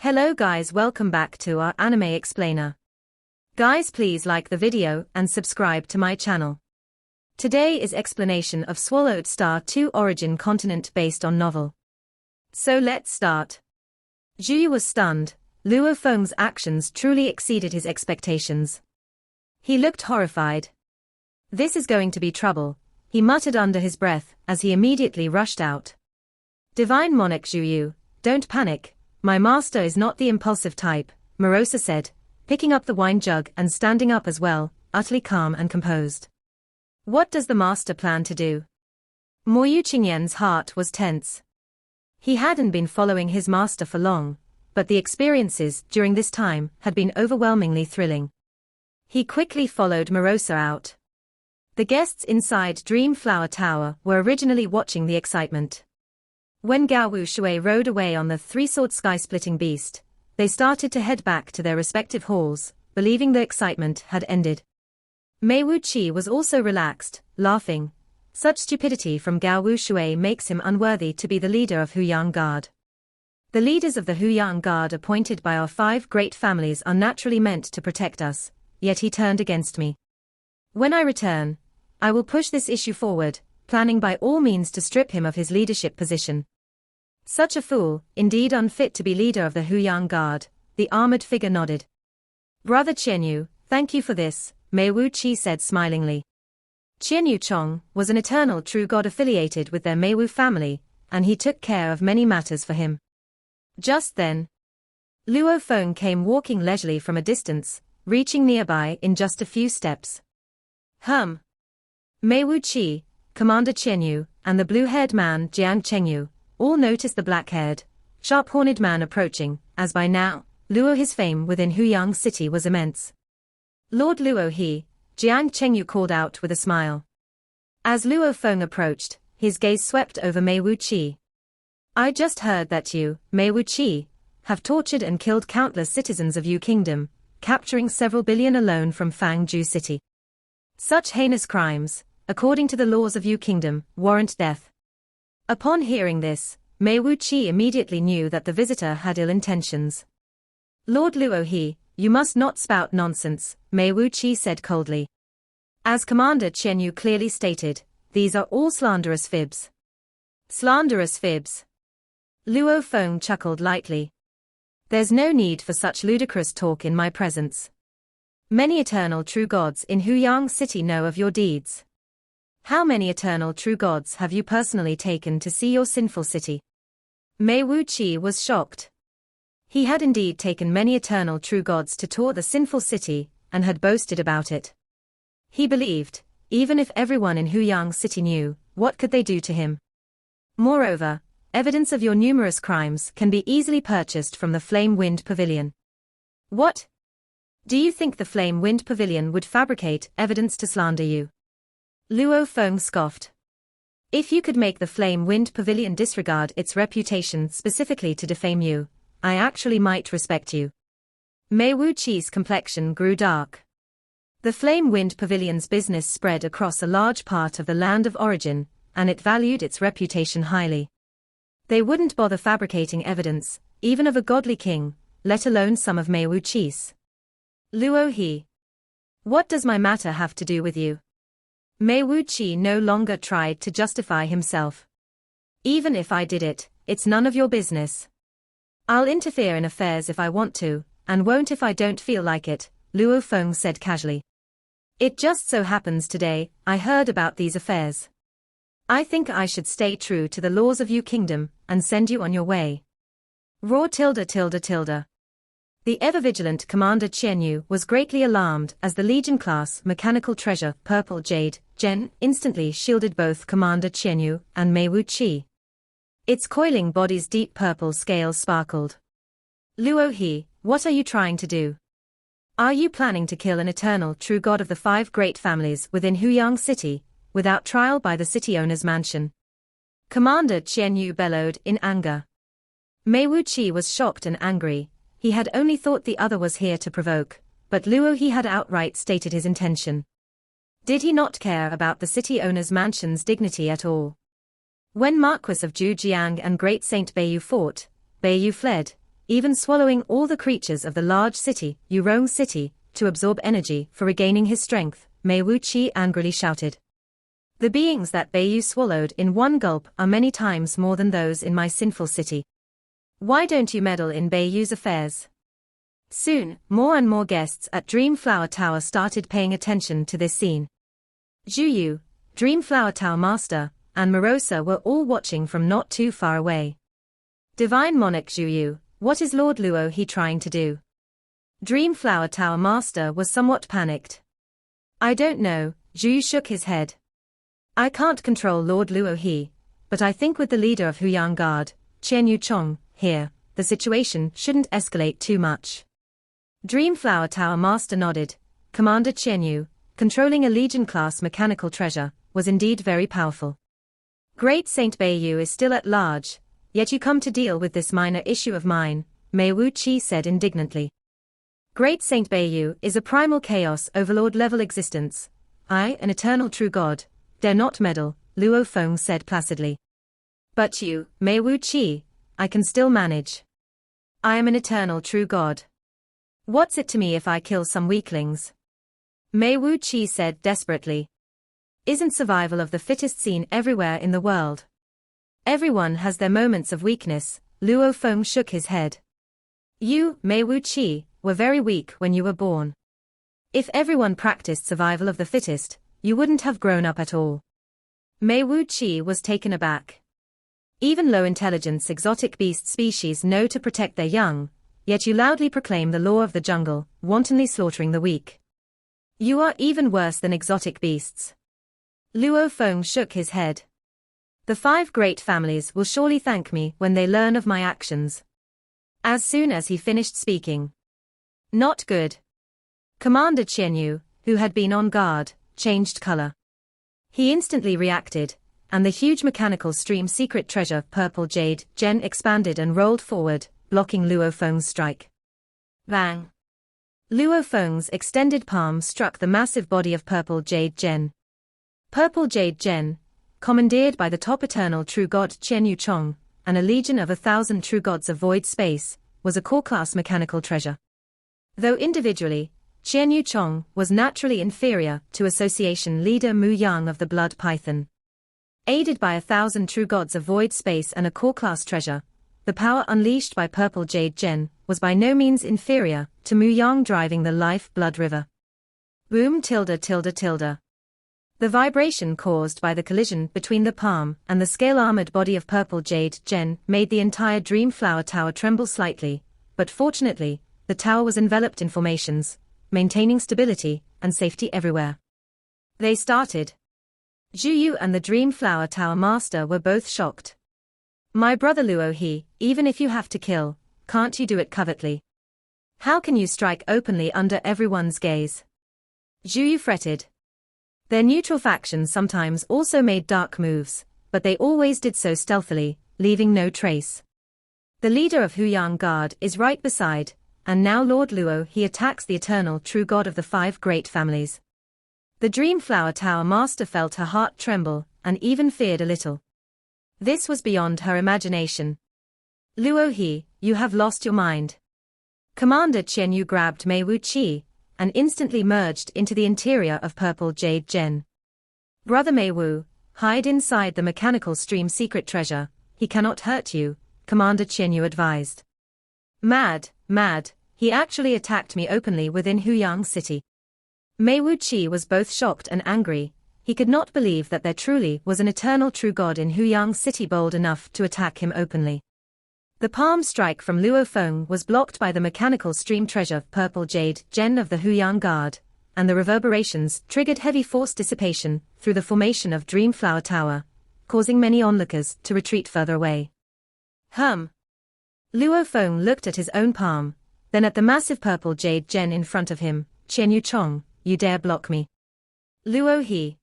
Hello guys, welcome back to our anime explainer. Guys, please like the video and subscribe to my channel. Today is explanation of Swallowed Star 2 origin continent based on novel. So let's start. Juyu was stunned. Luo Feng's actions truly exceeded his expectations. He looked horrified. This is going to be trouble, he muttered under his breath as he immediately rushed out. Divine Monarch Juyu, don't panic. My master is not the impulsive type, Morosa said, picking up the wine jug and standing up as well, utterly calm and composed. What does the master plan to do? Mo Yuqingyan's heart was tense. He hadn't been following his master for long, but the experiences during this time had been overwhelmingly thrilling. He quickly followed Morosa out. The guests inside Dream Flower Tower were originally watching the excitement. When Gao Wu Shui rode away on the three-sword sky-splitting beast, they started to head back to their respective halls, believing the excitement had ended. Mei Wuqi was also relaxed, laughing. Such stupidity from Gao Wu Shui makes him unworthy to be the leader of Huyang Guard. The leaders of the Huyang Guard appointed by our 5 great families are naturally meant to protect us, yet he turned against me. When I return, I will push this issue forward, planning by all means to strip him of his leadership position. Such a fool, indeed unfit to be leader of the Huyang Guard, the armored figure nodded. Brother Qianyu, thank you for this, Mei Wuqi said smilingly. Qianyu Chong was an eternal true god affiliated with their Mei Wu family, and he took care of many matters for him. Just then, Luo Feng came walking leisurely from a distance, reaching nearby in just a few steps. Mei Wuqi, Commander Qianyu, and the blue-haired man Jiang Chengyu all noticed the black-haired, sharp-horned man approaching, as by now, Luo his fame within Huyang City was immense. Lord Luo he, Jiang Chengyu called out with a smile. As Luo Feng approached, his gaze swept over Mei Wuqi. I just heard that you, Mei Wuqi, have tortured and killed countless citizens of Yu Kingdom, capturing several billion alone from Fangzhou City. Such heinous crimes, according to the laws of Yu Kingdom, warrant death. Upon hearing this, Mei Wuqi immediately knew that the visitor had ill intentions. Lord Luo he, you must not spout nonsense, Mei Wuqi said coldly. As Commander Qianyu clearly stated, these are all slanderous fibs. Slanderous fibs. Luo Feng chuckled lightly. There's no need for such ludicrous talk in my presence. Many eternal true gods in Huyang City know of your deeds. How many eternal true gods have you personally taken to see your sinful city? Mei Wuqi was shocked. He had indeed taken many eternal true gods to tour the sinful city, and had boasted about it. He believed, even if everyone in Huyang City knew, what could they do to him? Moreover, evidence of your numerous crimes can be easily purchased from the Flame Wind Pavilion. What? Do you think the Flame Wind Pavilion would fabricate evidence to slander you? Luo Feng scoffed. If you could make the Flame Wind Pavilion disregard its reputation specifically to defame you, I actually might respect you. Mei Wuqi's complexion grew dark. The Flame Wind Pavilion's business spread across a large part of the land of origin, and it valued its reputation highly. They wouldn't bother fabricating evidence, even of a godly king, let alone some of Mei Wuqi's. Luo he. What does my matter have to do with you? Mei Wuqi no longer tried to justify himself. Even if I did it, it's none of your business. I'll interfere in affairs if I want to, and won't if I don't feel like it, Luo Feng said casually. It just so happens today, I heard about these affairs. I think I should stay true to the laws of Yu Kingdom, and send you on your way. Raw tilde. The ever-vigilant Commander Qianyu was greatly alarmed as the Legion-class mechanical treasure Purple Jade, Gen, instantly shielded both Commander Qianyu and Mei Wuqi. Its coiling body's deep purple scales sparkled. Luo he, what are you trying to do? Are you planning to kill an eternal true god of the 5 great families within Huyang City, without trial by the city owner's mansion? Commander Qianyu bellowed in anger. Mei Wuqi was shocked and angry. He had only thought the other was here to provoke, but Luo he had outright stated his intention. Did he not care about the city owner's mansion's dignity at all? When Marquis of Zhujiang and Great Saint Beiyu fought, Beiyu fled, even swallowing all the creatures of the large city, Yurong City, to absorb energy for regaining his strength, Mei Wuqi angrily shouted. The beings that Beiyu swallowed in one gulp are many times more than those in my sinful city. Why don't you meddle in Beiyu's affairs? Soon, more and more guests at Dreamflower Tower started paying attention to this scene. Zhu Yu, Dreamflower Tower Master, and Morosa were all watching from not too far away. Divine Monarch Zhu Yu, what is Lord Luo he trying to do? Dreamflower Tower Master was somewhat panicked. I don't know, Zhu Yu shook his head. I can't control Lord Luo he, but I think with the leader of Huyang Guard, Chen Yu Chong, here, the situation shouldn't escalate too much. Dreamflower Tower Master nodded. Commander Chen Yu, controlling a Legion-class mechanical treasure, was indeed very powerful. Great Saint Beiyu is still at large, yet you come to deal with this minor issue of mine, Mei Wuqi said indignantly. Great Saint Beiyu is a primal chaos overlord-level existence. I, an eternal true god, dare not meddle, Luo Feng said placidly. But you, Mei Wuqi, I can still manage. I am an eternal true god. What's it to me if I kill some weaklings? Mei Wuqi said desperately. Isn't survival of the fittest seen everywhere in the world? Everyone has their moments of weakness, Luo Feng shook his head. You, Mei Wuqi, were very weak when you were born. If everyone practiced survival of the fittest, you wouldn't have grown up at all. Mei Wuqi was taken aback. Even low-intelligence exotic beast species know to protect their young, yet you loudly proclaim the law of the jungle, wantonly slaughtering the weak. You are even worse than exotic beasts. Luo Feng shook his head. The 5 great families will surely thank me when they learn of my actions. As soon as he finished speaking. Not good. Commander Chen Yu, who had been on guard, changed color. He instantly reacted, and the huge mechanical stream secret treasure Purple Jade Gen expanded and rolled forward, blocking Luo Feng's strike. Bang! Luo Feng's extended palm struck the massive body of Purple Jade Gen. Purple Jade Gen, commandeered by the top eternal true god Chen Yu Chong, and a legion of 1,000 true gods of void space, was a core-class mechanical treasure. Though individually, Chen Yu Chong was naturally inferior to association leader Mu Yang of the Blood Python. Aided by 1,000 true gods of void space and a core-class treasure, the power unleashed by Purple Jade Gen was by no means inferior to Mu Yang driving the life-blood river. Boom tilde tilde tilde. The vibration caused by the collision between the palm and the scale-armored body of Purple Jade Gen made the entire Dreamflower Tower tremble slightly, but fortunately, the tower was enveloped in formations, maintaining stability and safety everywhere. They started. Zhu Yu and the Dreamflower Tower Master were both shocked. My brother Luo he, even if you have to kill, can't you do it covertly? How can you strike openly under everyone's gaze? Zhu Yu fretted. Their neutral factions sometimes also made dark moves, but they always did so stealthily, leaving no trace. The leader of Huyang Guard is right beside, and now Lord Luo he attacks the eternal true god of the 5 great families. The Dreamflower Tower Master felt her heart tremble, and even feared a little. This was beyond her imagination. Luo he, you have lost your mind. Commander Chen Yu grabbed Mei Wuqi, and instantly merged into the interior of Purple Jade Gen. Brother Mei Wu, hide inside the mechanical stream secret treasure, he cannot hurt you, Commander Chen Yu advised. Mad, he actually attacked me openly within Huyang City. Mei Wuqi was both shocked and angry. He could not believe that there truly was an eternal true god in Huyang City bold enough to attack him openly. The palm strike from Luo Feng was blocked by the mechanical stream treasure Purple Jade Gen of the Huyang Guard, and the reverberations triggered heavy force dissipation through the formation of Dreamflower Tower, causing many onlookers to retreat further away. Luo Feng looked at his own palm, then at the massive Purple Jade Gen in front of him. Chen Yu Chong, you dare block me? Luo he.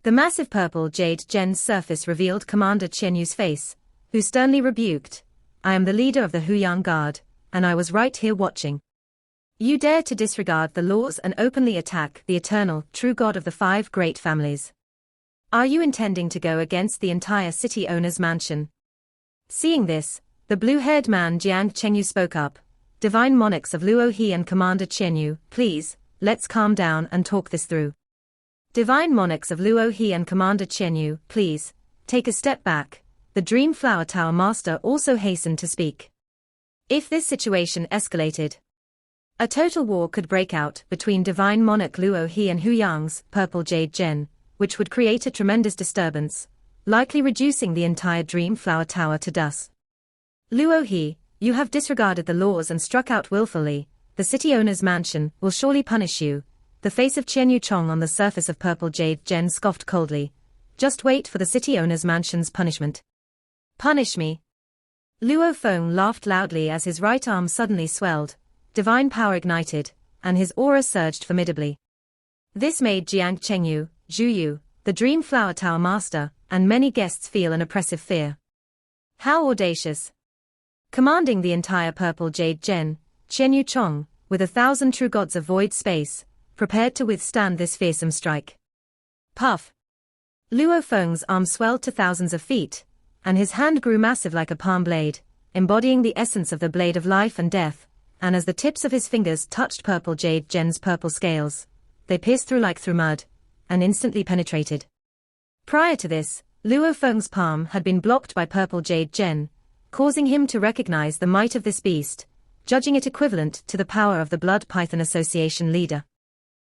The massive Purple Jade Gen's surface revealed Commander Chen Yu's face, who sternly rebuked, I am the leader of the Huyang Guard, and I was right here watching. You dare to disregard the laws and openly attack the eternal, true god of the 5 great families. Are you intending to go against the entire city owner's mansion? Seeing this, The blue-haired man Jiang Chengyu spoke up. Divine monarchs of Luo He and Commander Qianyu, please, let's calm down and talk this through. Divine monarchs of Luo He and Commander Qianyu, please, take a step back. The Dream Flower Tower Master also hastened to speak. If this situation escalated, a total war could break out between Divine Monarch Luo He and Hu Yang's Purple Jade Gen, which would create a tremendous disturbance, likely reducing the entire Dream Flower Tower to dust. Luo He, you have disregarded the laws and struck out willfully. The city owner's mansion will surely punish you. The face of Qianyu Chong on the surface of Purple Jade Gen scoffed coldly. Just wait for the city owner's mansion's punishment. Punish me. Luo Feng laughed loudly as his right arm suddenly swelled, divine power ignited, and his aura surged formidably. This made Jiang Chengyu, Zhu Yu, the Dream Flower Tower Master, and many guests feel an oppressive fear. How audacious! Commanding the entire Purple Jade Gen, Qianyu Chong, with 1,000 true gods of void space, prepared to withstand this fearsome strike. Puff! Luo Feng's arm swelled to thousands of feet, and his hand grew massive like a palm blade, embodying the essence of the blade of life and death, and as the tips of his fingers touched Purple Jade Gen's purple scales, they pierced through like through mud, and instantly penetrated. Prior to this, Luo Feng's palm had been blocked by Purple Jade Gen, causing him to recognize the might of this beast, judging it equivalent to the power of the Blood Python Association leader.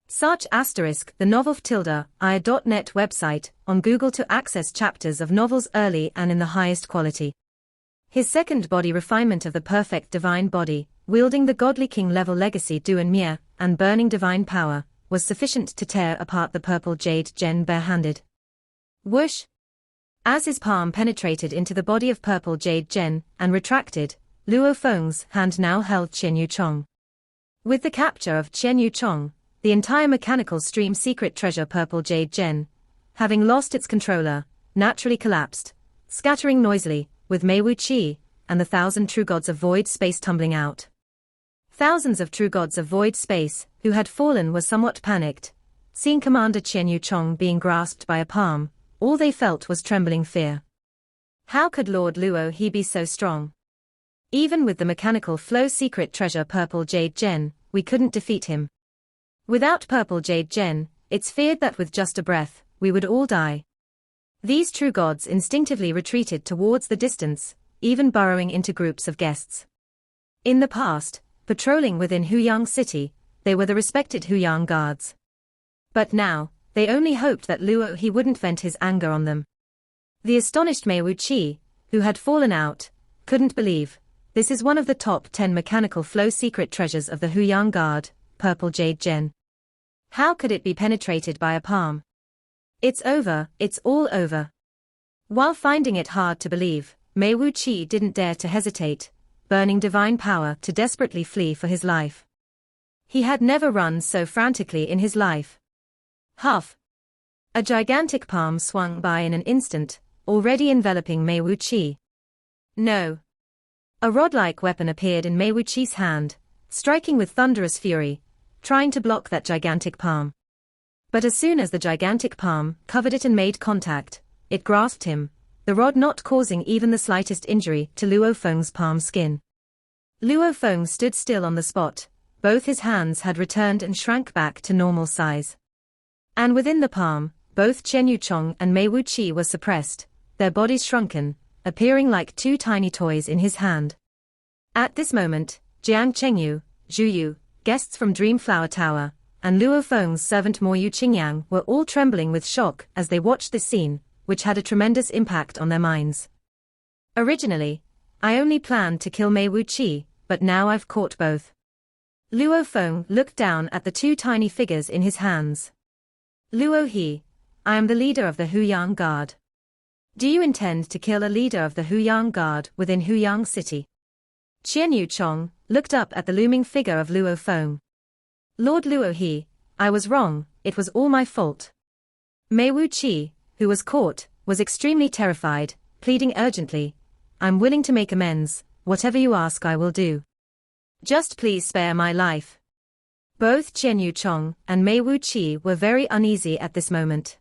Search the novel.ia.net website on Google to access chapters of novels early and in the highest quality. His second body refinement of the perfect divine body, wielding the godly king-level legacy Duan Mie, and burning divine power, was sufficient to tear apart the Purple Jade Gen barehanded. Whoosh! As his palm penetrated into the body of Purple Jade Gen, and retracted, Luo Feng's hand now held Qianyu Chong. With the capture of Qianyu Chong, the entire mechanical stream secret treasure Purple Jade Gen, having lost its controller, naturally collapsed, scattering noisily, with Mei Wu Qi, and the 1,000 true gods of void space tumbling out. Thousands of true gods of void space, who had fallen, were somewhat panicked. Seeing Commander Qianyu Chong being grasped by a palm, all they felt was trembling fear. How could Lord Luo He be so strong? Even with the mechanical flow secret treasure Purple Jade Gen, we couldn't defeat him. Without Purple Jade Gen, it's feared that with just a breath, we would all die. These true gods instinctively retreated towards the distance, even burrowing into groups of guests. In the past, patrolling within Huyang City, they were the respected Huyang guards. But now, they only hoped that Luo He wouldn't vent his anger on them. The astonished Mei Wu Qi, who had fallen out, couldn't believe. This is one of the top 10 mechanical flow secret treasures of the Huyang Guard, Purple Jade Gen. How could it be penetrated by a palm? It's over, it's all over. While finding it hard to believe, Mei Wu Qi didn't dare to hesitate, burning divine power to desperately flee for his life. He had never run so frantically in his life. Huff! A gigantic palm swung by in an instant, already enveloping Mei Wu Qi. No! A rod-like weapon appeared in Mei Wu Qi's hand, striking with thunderous fury, trying to block that gigantic palm. But as soon as the gigantic palm covered it and made contact, it grasped him, the rod not causing even the slightest injury to Luo Feng's palm skin. Luo Feng stood still on the spot, both his hands had returned and shrank back to normal size. And within the palm, both Qianyu Chong and Mei Wu Qi were suppressed, their bodies shrunken, appearing like two tiny toys in his hand. At this moment, Jiang Chengyu, Zhu Yu, guests from Dream Flower Tower, and Luo Feng's servant Mo Yu Qingyang were all trembling with shock as they watched this scene, which had a tremendous impact on their minds. Originally, I only planned to kill Mei Wu Qi, but now I've caught both. Luo Feng looked down at the two tiny figures in his hands. Luo He, I am the leader of the Huyang Guard. Do you intend to kill a leader of the Huyang Guard within Huyang City? Qianyu Chong looked up at the looming figure of Luo Feng. Lord Luo He, I was wrong, it was all my fault. Mei Wu Qi, who was caught, was extremely terrified, pleading urgently, I'm willing to make amends, whatever you ask I will do. Just please spare my life. Both Qianyu Chong and Mei Wu Qi were very uneasy at this moment.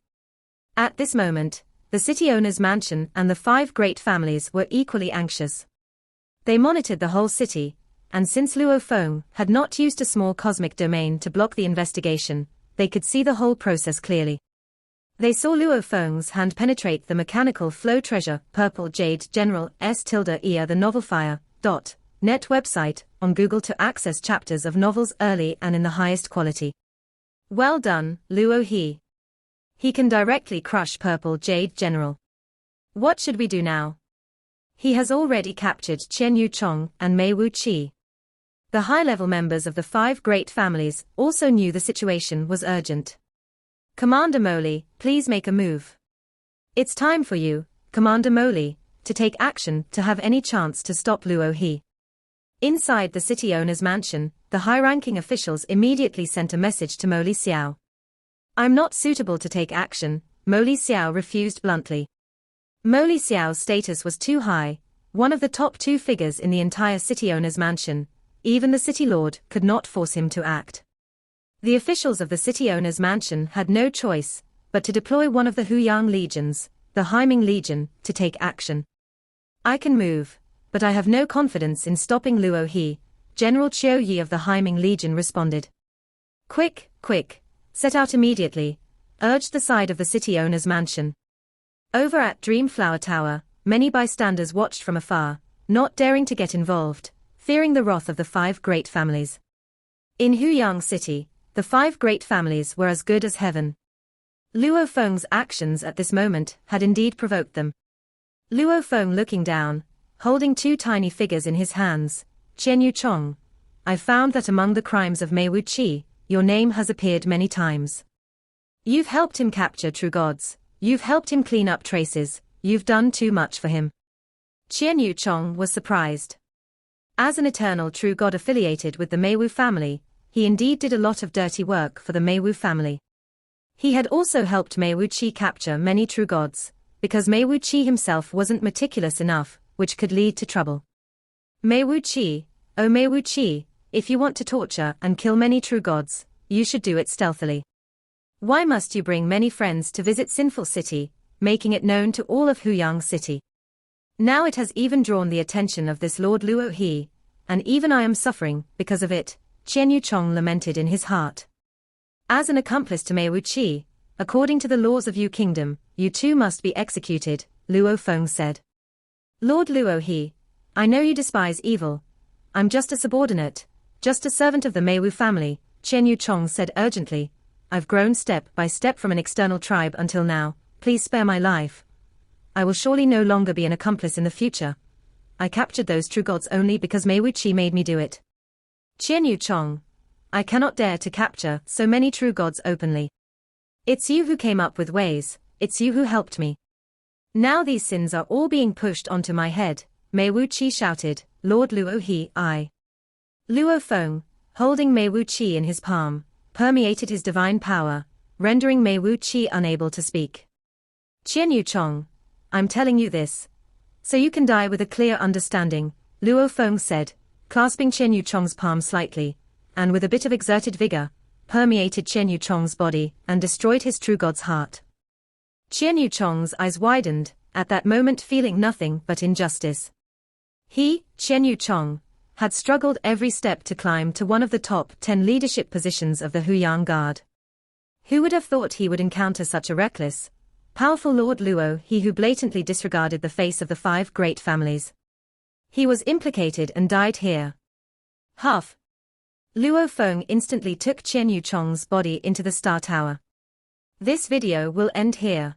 At this moment, the city owner's mansion and the 5 great families were equally anxious. They monitored the whole city, and since Luo Feng had not used a small cosmic domain to block the investigation, they could see the whole process clearly. They saw Luo Feng's hand penetrate the mechanical flow treasure, Purple Jade General S.E.A. the novelfire.net website, on Google to access chapters of novels early and in the highest quality. Well done, Luo He. He can directly crush Purple Jade General. What should we do now? He has already captured Chen Yuchong and Mei Wuqi. The high-level members of the 5 great families also knew the situation was urgent. Commander Moli, please make a move. It's time for you, Commander Moli, to take action to have any chance to stop Luo He. Inside the city owner's mansion, the high-ranking officials immediately sent a message to Moli Xiao. I'm not suitable to take action, Moli Xiao refused bluntly. Moli Xiao's status was too high, one of the top 2 figures in the entire city owner's mansion. Even the city lord could not force him to act. The officials of the city owner's mansion had no choice but to deploy one of the Huyang legions, the Haiming Legion, to take action. I can move, but I have no confidence in stopping Luo He, General Qiu Yi of the Haiming Legion responded. Quick, set out immediately, urged the side of the city owner's mansion. Over at Dreamflower Tower, many bystanders watched from afar, not daring to get involved, fearing the wrath of the 5 great families. In Huyang City, the 5 great families were as good as heaven. Luo Feng's actions at this moment had indeed provoked them. Luo Feng looking down, holding 2 tiny figures in his hands, Chen Yuchong, I found that among the crimes of Mei Wuqi, your name has appeared many times. You've helped him capture true gods, you've helped him clean up traces, you've done too much for him. Chen Yuchong was surprised. As an eternal true god affiliated with the Meiwu family, he indeed did a lot of dirty work for the Meiwu family. He had also helped Mei Wuqi capture many true gods, because Mei Wuqi himself wasn't meticulous enough, which could lead to trouble. Mei Wuqi, oh Mei Wuqi, if you want to torture and kill many true gods, you should do it stealthily. Why must you bring many friends to visit Sinful City, making it known to all of Huyang City? Now it has even drawn the attention of this Lord Luo He, and even I am suffering because of it, Chen Yuchong lamented in his heart. As an accomplice to Mei Wuqi, according to the laws of Yu Kingdom, you too must be executed, Luo Feng said. Lord Luo He, I know you despise evil. I'm just a subordinate, just a servant of the Meiwu family, Chen Yuchong said urgently. I've grown step by step from an external tribe until now, please spare my life. I will surely no longer be an accomplice in the future. I captured those true gods only because Mei Wuqi made me do it. Chen Yuchong, I cannot dare to capture so many true gods openly. It's you who came up with ways, it's you who helped me. Now these sins are all being pushed onto my head, Mei Wuqi shouted, Lord Luo He, I. Luo Feng, holding Mei Wuqi in his palm, permeated his divine power, rendering Mei Wuqi unable to speak. Chen Yuchong, I'm telling you this, so you can die with a clear understanding, Luo Feng said, clasping Chen Yuchong's palm slightly, and with a bit of exerted vigor, permeated Chen Yuchong's body and destroyed his true god's heart. Chen Yuchong's eyes widened, at that moment feeling nothing but injustice. He, Chen Yuchong, had struggled every step to climb to one of the top 10 leadership positions of the Huyang Guard. Who would have thought he would encounter such a reckless, powerful Lord Luo He who blatantly disregarded the face of the 5 great families? He was implicated and died here. Huff. Luo Feng instantly took Chen Yuchong's body into the Star Tower. This video will end here.